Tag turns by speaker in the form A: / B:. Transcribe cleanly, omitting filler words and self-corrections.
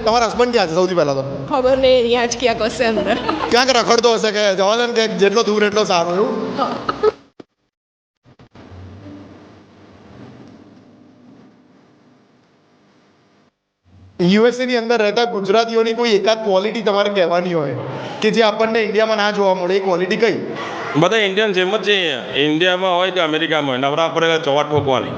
A: તમારા હસબન્ડ ક્યાં છે સૌથી પહેલાં તો?
B: ખબર નહીં, અહીંયા જ ક્યાંક હશે અંદર.
A: ક્યાંક રખડતો હશે કે જવા દે ને કે જેટલો દૂર એટલો સારો એવું. યુએસએ ની અંદર રહેતા ગુજરાતીઓની કોઈ એકાદ ક્વોલિટી તમારે કહેવાની હોય કે જે આપણને ઇન્ડિયામાં ના જોવા મળે, એ ક્વોલિટી કઈ?
C: બધા ઇન્ડિયન જેમ જ છે. ઇન્ડિયામાં હોય કે અમેરિકામાં હોય, નવરા પડે ચોવાટ ફોકવાની.